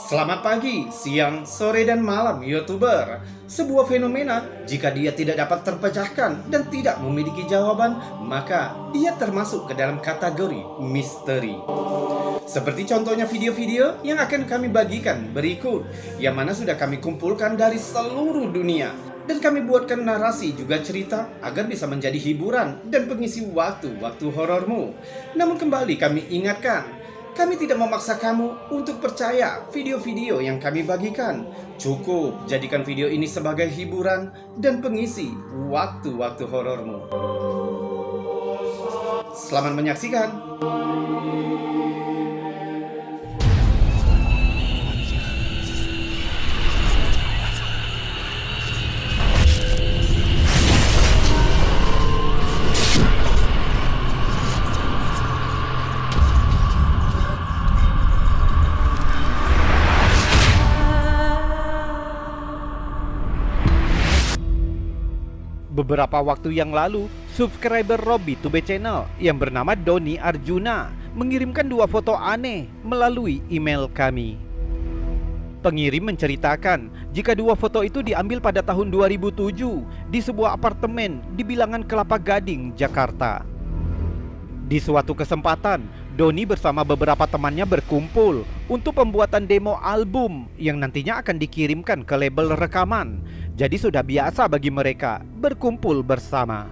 Selamat pagi, siang, sore, dan malam, YouTuber. Sebuah fenomena, jika dia tidak dapat terpecahkan dan tidak memiliki jawaban, maka dia termasuk ke dalam kategori misteri. Seperti contohnya video-video yang akan kami bagikan berikut, yang mana sudah kami kumpulkan dari seluruh dunia. Dan kami buatkan narasi juga cerita agar bisa menjadi hiburan dan pengisi waktu-waktu horormu. Namun kembali kami ingatkan, kami tidak memaksa kamu untuk percaya video-video yang kami bagikan. Cukup jadikan video ini sebagai hiburan dan pengisi waktu-waktu horormu. Selamat menyaksikan. Beberapa waktu yang lalu, subscriber Robby Tube Channel yang bernama Doni Arjuna mengirimkan dua foto aneh melalui email kami. Pengirim menceritakan jika dua foto itu diambil pada tahun 2007 di sebuah apartemen di bilangan Kelapa Gading, Jakarta. Di suatu kesempatan, Doni bersama beberapa temannya berkumpul untuk pembuatan demo album yang nantinya akan dikirimkan ke label rekaman. Jadi sudah biasa bagi mereka berkumpul bersama.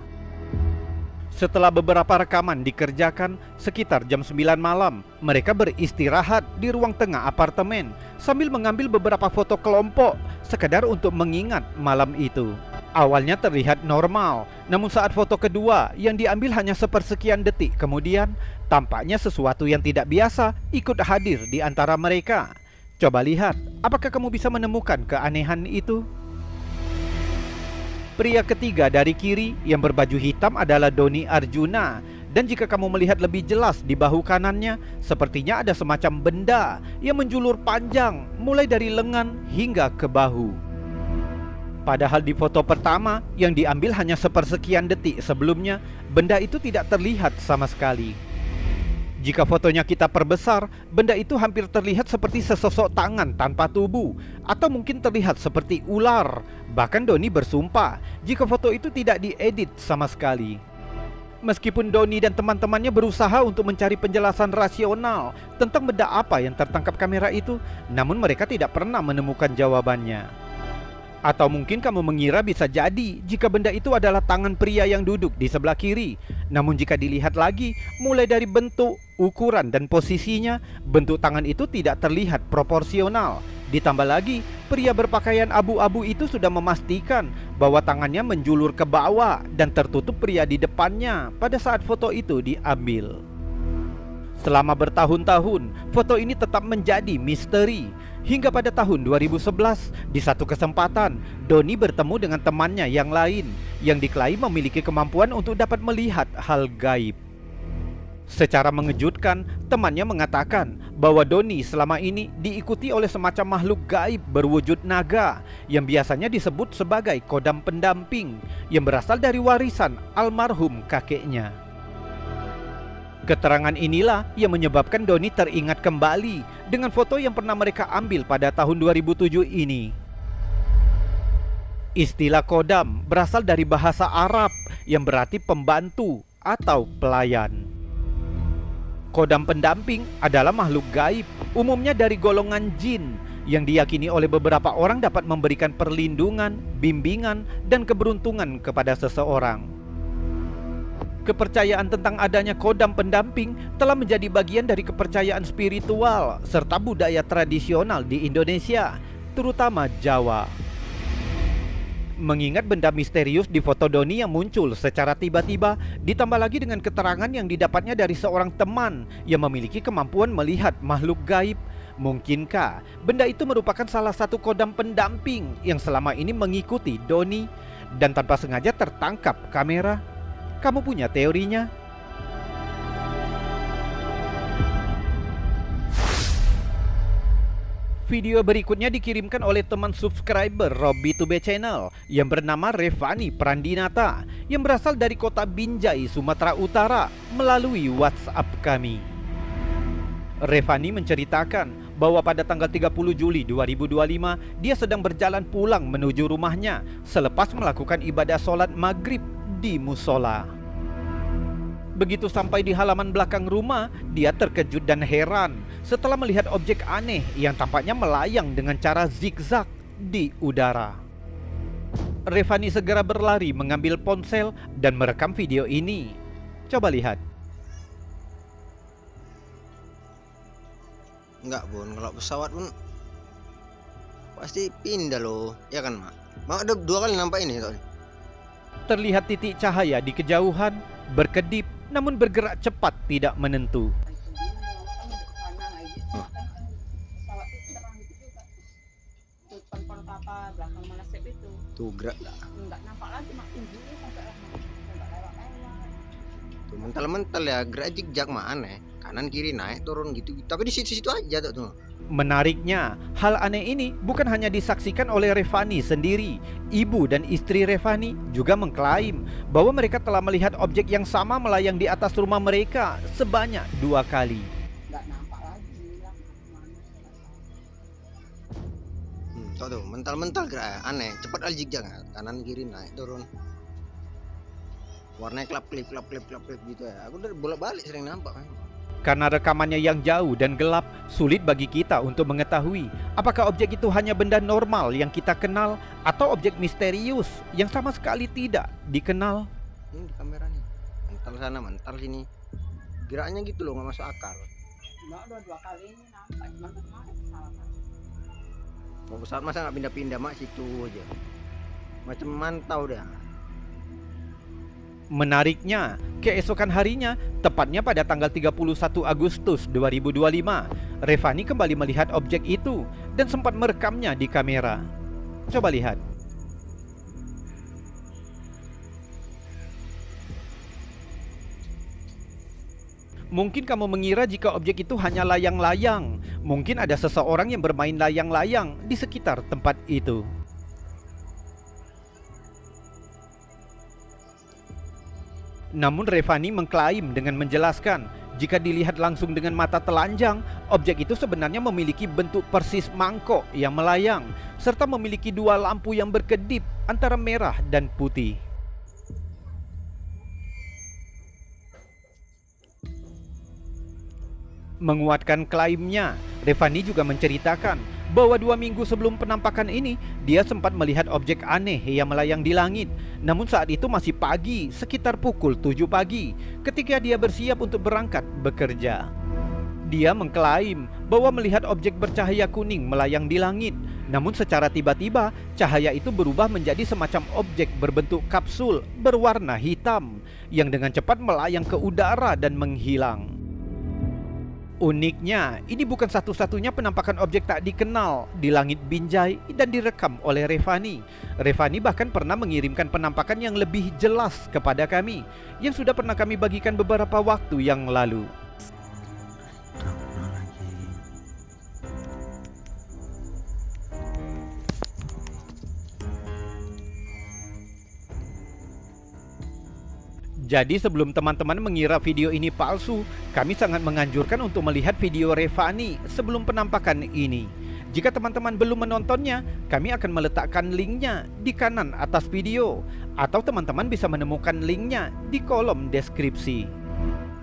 Setelah beberapa rekaman dikerjakan, sekitar jam 9 malam, mereka beristirahat di ruang tengah apartemen sambil mengambil beberapa foto kelompok sekedar untuk mengingat malam itu. Awalnya terlihat normal, namun saat foto kedua yang diambil hanya sepersekian detik kemudian, tampaknya sesuatu yang tidak biasa ikut hadir di antara mereka. Coba lihat, apakah kamu bisa menemukan keanehan itu? Pria ketiga dari kiri yang berbaju hitam adalah Doni Arjuna. Dan jika kamu melihat lebih jelas di bahu kanannya, sepertinya ada semacam benda yang menjulur panjang mulai dari lengan hingga ke bahu. Padahal di foto pertama yang diambil hanya sepersekian detik sebelumnya, benda itu tidak terlihat sama sekali. Jika fotonya kita perbesar, benda itu hampir terlihat seperti sesosok tangan tanpa tubuh, atau mungkin terlihat seperti ular. Bahkan Doni bersumpah jika foto itu tidak diedit sama sekali. Meskipun Doni dan teman-temannya berusaha untuk mencari penjelasan rasional tentang benda apa yang tertangkap kamera itu, namun mereka tidak pernah menemukan jawabannya. Atau mungkin kamu mengira bisa jadi jika benda itu adalah tangan pria yang duduk di sebelah kiri. Namun jika dilihat lagi, mulai dari bentuk, ukuran, dan posisinya, bentuk tangan itu tidak terlihat proporsional. Ditambah lagi, pria berpakaian abu-abu itu sudah memastikan bahwa tangannya menjulur ke bawah dan tertutup pria di depannya pada saat foto itu diambil. Selama bertahun-tahun, foto ini tetap menjadi misteri. Hingga pada tahun 2011, di satu kesempatan, Doni bertemu dengan temannya yang lain yang diklaim memiliki kemampuan untuk dapat melihat hal gaib. Secara mengejutkan, temannya mengatakan bahwa Doni selama ini diikuti oleh semacam makhluk gaib berwujud naga yang biasanya disebut sebagai kodam pendamping yang berasal dari warisan almarhum kakeknya. Keterangan inilah yang menyebabkan Doni teringat kembali dengan foto yang pernah mereka ambil pada tahun 2007 ini. Istilah kodam berasal dari bahasa Arab yang berarti pembantu atau pelayan. Kodam pendamping adalah makhluk gaib, umumnya dari golongan jin, yang diyakini oleh beberapa orang dapat memberikan perlindungan, bimbingan, dan keberuntungan kepada seseorang. Kepercayaan tentang adanya kodam pendamping telah menjadi bagian dari kepercayaan spiritual serta budaya tradisional di Indonesia, terutama Jawa. Mengingat benda misterius di foto Doni yang muncul secara tiba-tiba, ditambah lagi dengan keterangan yang didapatnya dari seorang teman yang memiliki kemampuan melihat makhluk gaib, mungkinkah benda itu merupakan salah satu kodam pendamping yang selama ini mengikuti Doni dan tanpa sengaja tertangkap kamera? Kamu punya teorinya? Video berikutnya dikirimkan oleh teman subscriber Robby Tube Channel yang bernama Revani Prandinata yang berasal dari kota Binjai, Sumatera Utara melalui WhatsApp kami. Revani menceritakan bahwa pada tanggal 30 Juli 2025 dia sedang berjalan pulang menuju rumahnya selepas melakukan ibadah sholat maghrib di musola. Begitu sampai di halaman belakang rumah, dia terkejut dan heran setelah melihat objek aneh yang tampaknya melayang dengan cara zigzag di udara. Revani segera berlari mengambil ponsel dan merekam video ini. Coba lihat. Enggak Bun, kalau pesawat pun pasti pindah loh, ya kan Mak? Mak udah 2 kali nampak ini soalnya. Terlihat titik cahaya di kejauhan, berkedip namun bergerak cepat tidak menentu. Tuh gerak lah. Enggak nampak lagi mak tingginya sampai lewat-lewat. Tuh mental-mental ya, gerak zigzag Mak aneh. Kanan kiri naik turun gitu. Tapi di situ-situ aja tuh. Menariknya, hal aneh ini bukan hanya disaksikan oleh Revani sendiri. Ibu dan istri Revani juga mengklaim bahwa mereka telah melihat objek yang sama melayang di atas rumah mereka sebanyak 2 kali. Enggak nampak lagi hilang kemana. Tuh mental-mental gerak aneh, cepat al zigzag kanan kiri naik turun. Warnanya klap-klip gitu ya. Aku udah bolak-balik sering nampak. Karena rekamannya yang jauh dan gelap, sulit bagi kita untuk mengetahui apakah objek itu hanya benda normal yang kita kenal atau objek misterius yang sama sekali tidak dikenal. Ini di kamera nih. Mental sana, mental sini. Geraknya gitu loh, nggak masuk akal. Enggak udah 2 kali ini nampak, cuma kemarin kesalahan. Mau pesawat masa nggak pindah-pindah Mak situ aja. Macam mantau dah. Menariknya, keesokan harinya, tepatnya pada tanggal 31 Agustus 2025, Revani kembali melihat objek itu dan sempat merekamnya di kamera. Coba lihat. Mungkin kamu mengira jika objek itu hanya layang-layang. Mungkin ada seseorang yang bermain layang-layang di sekitar tempat itu. Namun Revani mengklaim dengan menjelaskan jika dilihat langsung dengan mata telanjang, objek itu sebenarnya memiliki bentuk persis mangkok yang melayang serta memiliki 2 lampu yang berkedip antara merah dan putih. Menguatkan klaimnya, Revani juga menceritakan bahwa 2 minggu sebelum penampakan ini, dia sempat melihat objek aneh yang melayang di langit. Namun saat itu masih pagi, sekitar pukul 7 pagi, ketika dia bersiap untuk berangkat bekerja. Dia mengklaim bahwa melihat objek bercahaya kuning melayang di langit. Namun secara tiba-tiba, cahaya itu berubah menjadi semacam objek berbentuk kapsul berwarna hitam yang dengan cepat melayang ke udara dan menghilang. Uniknya, ini bukan satu-satunya penampakan objek tak dikenal di langit Binjai dan direkam oleh Revani. Revani bahkan pernah mengirimkan penampakan yang lebih jelas kepada kami, yang sudah pernah kami bagikan beberapa waktu yang lalu. Jadi sebelum teman-teman mengira video ini palsu, kami sangat menganjurkan untuk melihat video Revani sebelum penampakan ini. Jika teman-teman belum menontonnya, kami akan meletakkan linknya di kanan atas video, atau teman-teman bisa menemukan linknya di kolom deskripsi.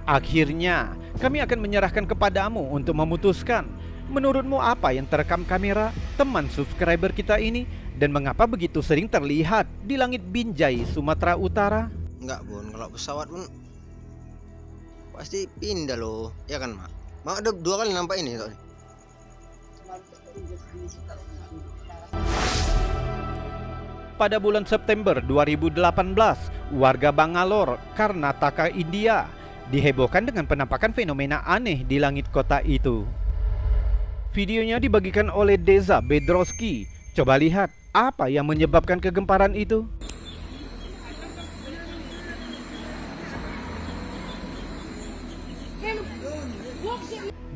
Akhirnya, kami akan menyerahkan kepadamu untuk memutuskan, menurutmu apa yang terekam kamera teman subscriber kita ini, dan mengapa begitu sering terlihat di langit Binjai, Sumatera Utara? Enggak Bun, kalau pesawat pun pasti pindah loh, ya kan Mak? Mak udah 2 kali nampak ini soalnya. Pada bulan September 2018, warga Bangalore, Karnataka, India dihebohkan dengan penampakan fenomena aneh di langit kota itu. Videonya dibagikan oleh Deza Bedroski. Coba lihat apa yang menyebabkan kegemparan itu.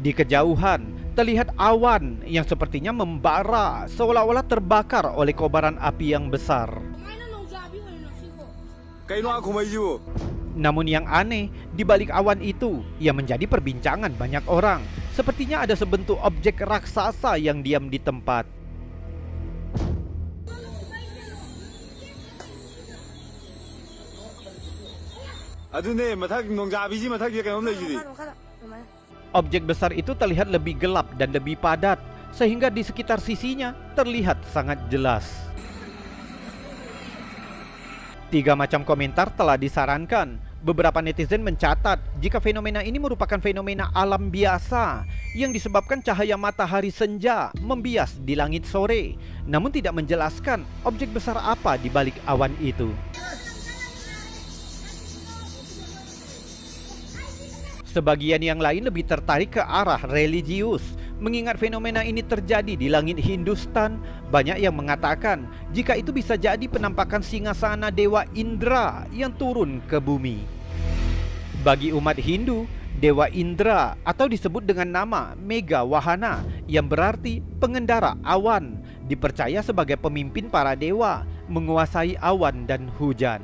Di kejauhan, terlihat awan yang sepertinya membara seolah-olah terbakar oleh kobaran api yang besar. Namun yang aneh, di balik awan itu yang menjadi perbincangan banyak orang, Sepertinya ada sebentuk objek raksasa yang diam di tempat. Objek besar itu terlihat lebih gelap dan lebih padat, sehingga di sekitar sisinya terlihat sangat jelas. 3 macam komentar telah disarankan. Beberapa netizen mencatat jika fenomena ini merupakan fenomena alam biasa yang disebabkan cahaya matahari senja membias di langit sore, namun tidak menjelaskan objek besar apa di balik awan itu. Sebagian yang lain lebih tertarik ke arah religius. Mengingat fenomena ini terjadi di langit Hindustan, banyak yang mengatakan jika itu bisa jadi penampakan singgasana Dewa Indra yang turun ke bumi. Bagi umat Hindu, Dewa Indra atau disebut dengan nama Mega Wahana yang berarti pengendara awan, dipercaya sebagai pemimpin para dewa, menguasai awan dan hujan.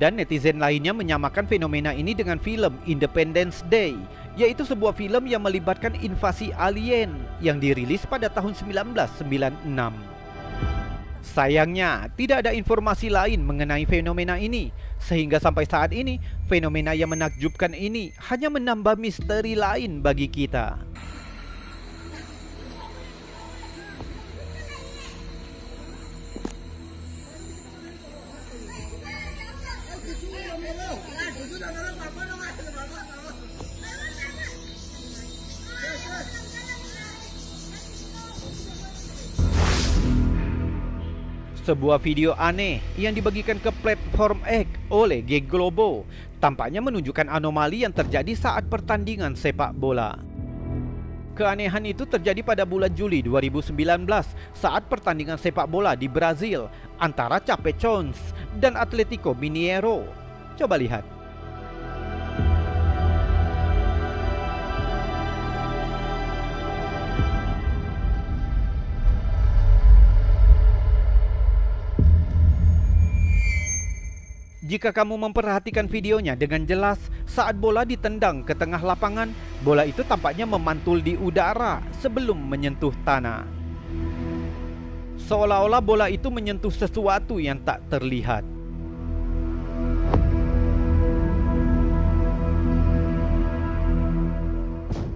Dan netizen lainnya menyamakan fenomena ini dengan film Independence Day, yaitu sebuah film yang melibatkan invasi alien yang dirilis pada tahun 1996. Sayangnya, tidak ada informasi lain mengenai fenomena ini, sehingga sampai saat ini, fenomena yang menakjubkan ini hanya menambah misteri lain bagi kita. Sebuah video aneh yang dibagikan ke platform X oleh G Globo tampaknya menunjukkan anomali yang terjadi saat pertandingan sepak bola. Keanehan itu terjadi pada bulan Juli 2019 saat pertandingan sepak bola di Brazil antara Chapecoense dan Atlético Mineiro. Coba lihat. Jika kamu memperhatikan videonya dengan jelas, saat bola ditendang ke tengah lapangan, bola itu tampaknya memantul di udara sebelum menyentuh tanah. Seolah-olah bola itu menyentuh sesuatu yang tak terlihat.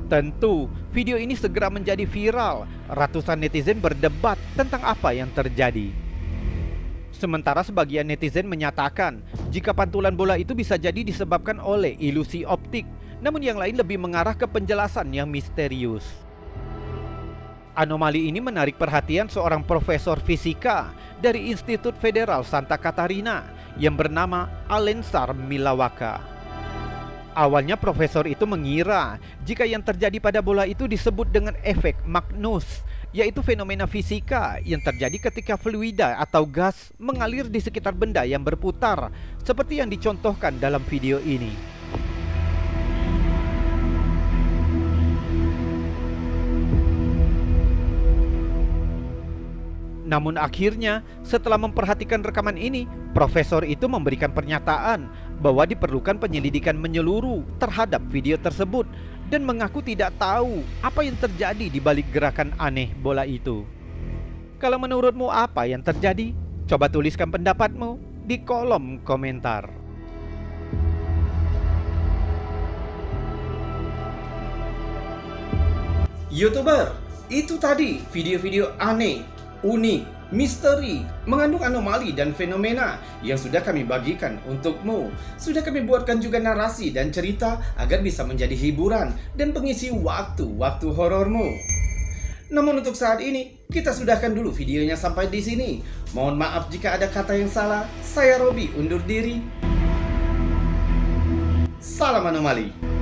Tentu, video ini segera menjadi viral. Ratusan netizen berdebat tentang apa yang terjadi. Sementara sebagian netizen menyatakan jika pantulan bola itu bisa jadi disebabkan oleh ilusi optik, namun yang lain lebih mengarah ke penjelasan yang misterius. Anomali ini menarik perhatian seorang profesor fisika dari Institut Federal Santa Catarina yang bernama Alensar Milawaka. Awalnya profesor itu mengira jika yang terjadi pada bola itu disebut dengan efek Magnus, yaitu fenomena fisika yang terjadi ketika fluida atau gas mengalir di sekitar benda yang berputar, seperti yang dicontohkan dalam video ini. Namun akhirnya, setelah memperhatikan rekaman ini, profesor itu memberikan pernyataan bahwa diperlukan penyelidikan menyeluruh terhadap video tersebut dan mengaku tidak tahu apa yang terjadi di balik gerakan aneh bola itu. Kalau menurutmu apa yang terjadi? Coba tuliskan pendapatmu di kolom komentar. YouTuber, itu tadi video-video aneh, unik, misteri, mengandung anomali dan fenomena yang sudah kami bagikan untukmu. Sudah kami buatkan juga narasi dan cerita agar bisa menjadi hiburan dan pengisi waktu-waktu horormu. Namun untuk saat ini, kita sudahkan dulu videonya sampai di sini. Mohon maaf jika ada kata yang salah. Saya Robi undur diri. Salam anomali.